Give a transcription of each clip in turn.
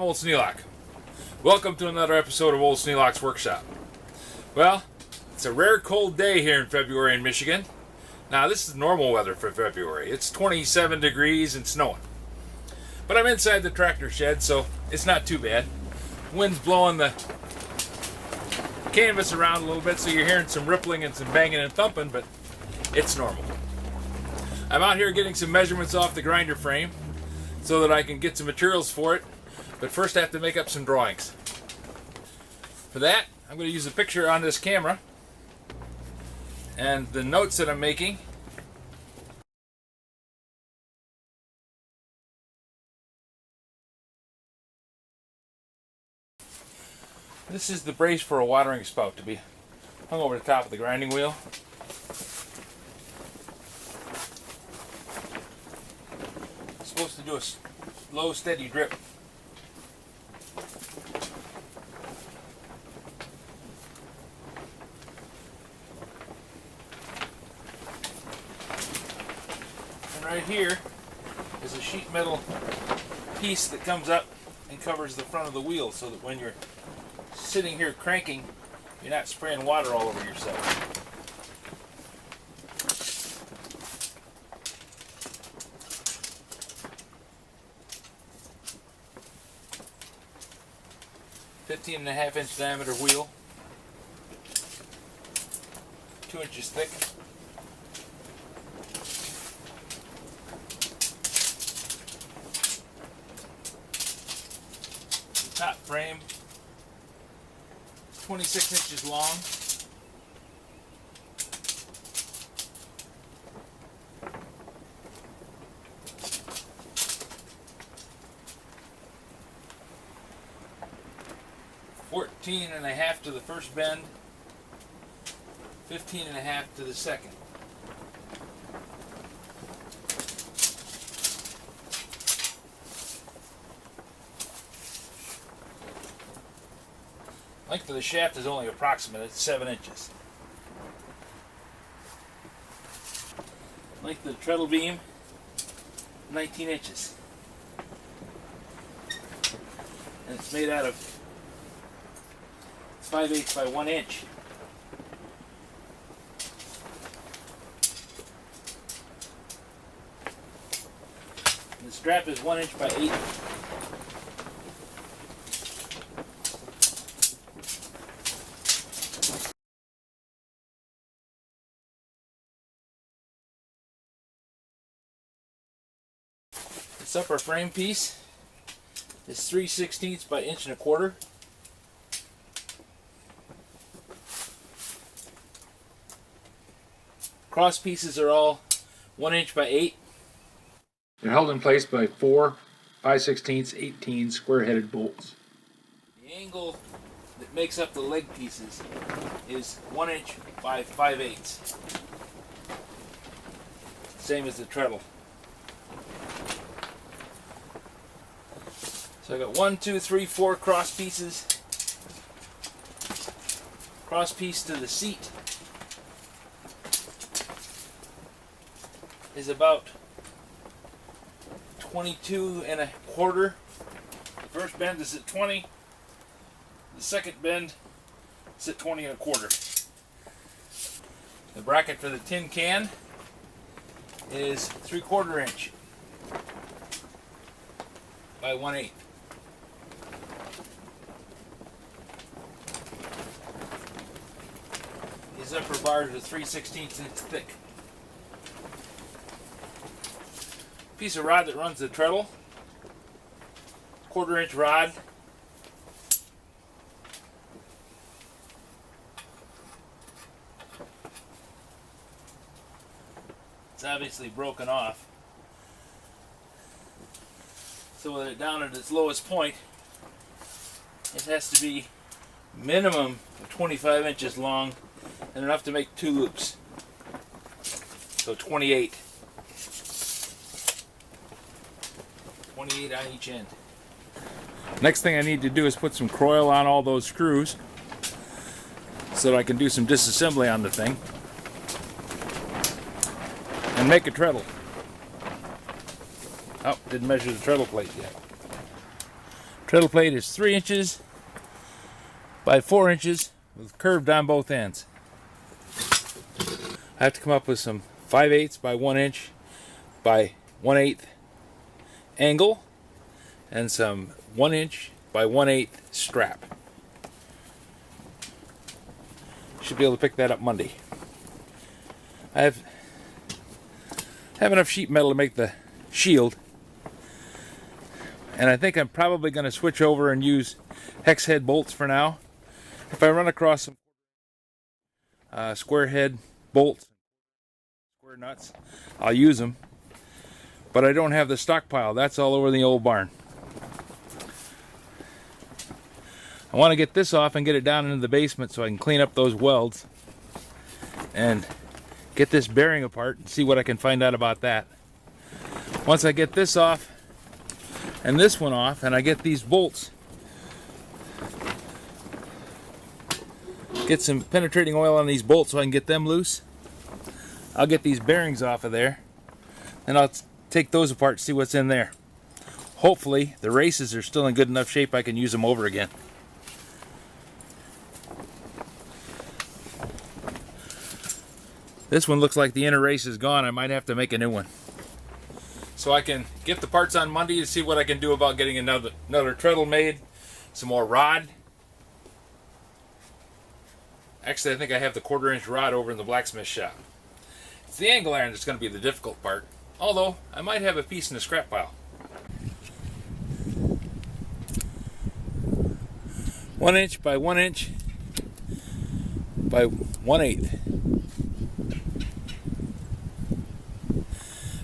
I'm Old Sneelock. Welcome to another episode of Old Sneelock's Workshop. Well, it's a rare cold day here in February in Michigan. Now, this is normal weather for February. It's 27 degrees and snowing. But I'm inside the tractor shed, so it's not too bad. Wind's blowing the canvas around a little bit, so you're hearing some rippling and some banging and thumping, but it's normal. I'm out here getting some measurements off the grinder frame so that I can get some materials for it. But first I have to make up some drawings. For that, I'm going to use a picture on this camera and the notes that I'm making. This is the brace for a watering spout to be hung over the top of the grinding wheel. It's supposed to do a slow, steady drip. Right here is a sheet metal piece that comes up and covers the front of the wheel so that when you're sitting here cranking, you're not spraying water all over yourself. "15.5" diameter wheel, 2 inches thick. Top frame is 26 inches long. "14.5" to the first bend, 15.5" to the second. Length of the shaft is only approximate, it's 7 inches. Length of the treadle beam, 19 inches. And it's made out of 5/8 by 1 inch. And the strap is 1 inch by 8. This upper frame piece is 3/16 by 1.25 inches. Cross pieces are all 1 inch by 8. They're held in place by 4 5/16 18 square-headed bolts. The angle that makes up the leg pieces is 1 inch by 5/8. Same as the treadle. So I got 1, 2, 3, 4 cross pieces. Cross piece to the seat is about 22.25. The first bend is at 20. The second bend is at 20.25. The bracket for the tin can is 3/4 inch by 1/8. These upper bars are 3/16 inch thick. Piece of rod that runs the treadle, 1/4 inch rod. It's obviously broken off. So with it down at its lowest point, it has to be minimum of 25 inches long and enough to make 2 loops. So 28. 28 on each end. Next thing I need to do is put some coil on all those screws so that I can do some disassembly on the thing and make a treadle. Oh, didn't measure the treadle plate yet. Treadle plate is 3 inches by 4 inches with curved on both ends. I have to come up with some 5/8 by 1 inch by 1/8 angle and some 1 inch by 1/8 strap. Should be able to pick that up Monday. I have enough sheet metal to make the shield, and I think I'm probably going to switch over and use hex head bolts for now. If I run across some square head bolts, square nuts, I'll use them, but I don't have the stockpile. That's all over the old barn. I want to get this off and get it down into the basement so I can clean up those welds and get this bearing apart and see what I can find out about that. Once I get this off and this one off and I get these bolts, get some penetrating oil on these bolts so I can get them loose, I'll get these bearings off of there and I'll take those apart, see what's in there. Hopefully the races are still in good enough shape I can use them over again. This one looks like the inner race is gone. I might have to make a new one. So I can get the parts on Monday to see what I can do about getting another treadle made, some more rod. Actually, I think I have the 1/4 inch rod over in the blacksmith shop. It's the angle iron that's going to be the difficult part, although I might have a piece in the scrap pile. 1 inch by 1 inch by 1/8.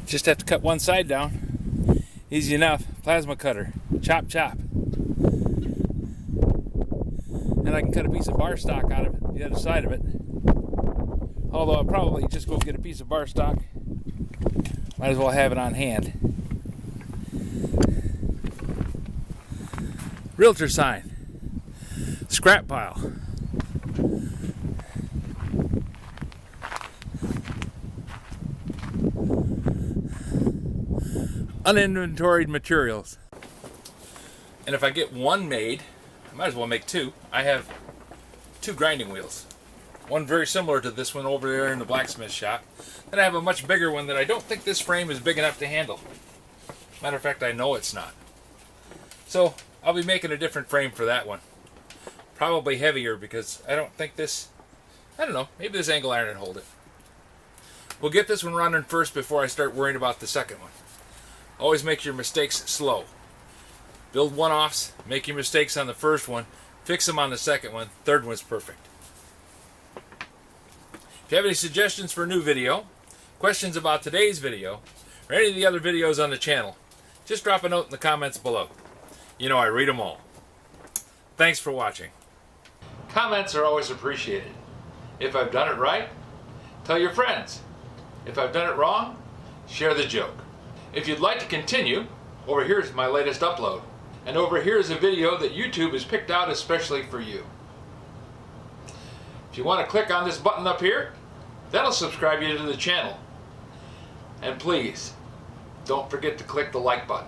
Just have to cut one side down. Easy enough. Plasma cutter. Chop, chop. And I can cut a piece of bar stock out of it, the other side of it. Although I'll probably just go get a piece of bar stock. Might as well have it on hand. Realtor sign. Scrap pile. Uninventoried materials. And if I get one made, I might as well make two. I have 2 grinding wheels. One very similar to this one over there in the blacksmith shop. Then I have a much bigger one that I don't think this frame is big enough to handle. Matter of fact, I know it's not. So I'll be making a different frame for that one. Probably heavier because I don't think this, I don't know, maybe this angle iron would hold it. We'll get this one running first before I start worrying about the second one. Always make your mistakes slow. Build one-offs, make your mistakes on the first one, fix them on the second one, third one's perfect. If you have any suggestions for a new video, questions about today's video, or any of the other videos on the channel, just drop a note in the comments below. You know I read them all. Thanks for watching. Comments are always appreciated. If I've done it right, tell your friends. If I've done it wrong, share the joke. If you'd like to continue, over here is my latest upload. And over here is a video that YouTube has picked out especially for you. If you want to click on this button up here, that'll subscribe you to the channel. And please, don't forget to click the like button.